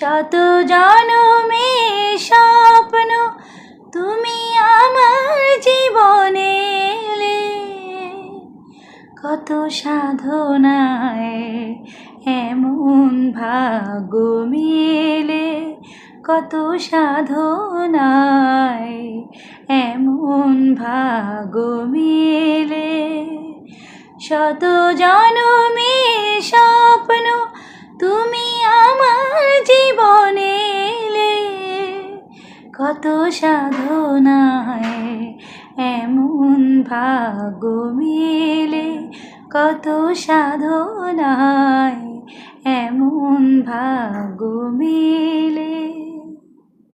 শত জনমে স্বপ্ন তুমি আমার জীবনে এলে, কত সাধনায় এমন ভাগ্য মেলে, কত সাধনায় এমন ভাগ্য মেলে। শত জনমে স্বপ্ন তুমি আমার জীবনে এলে, কত সাধনায় এমন ভাগ্য মেলে, কত সাধনায় এমন ভাগ্য মেলে।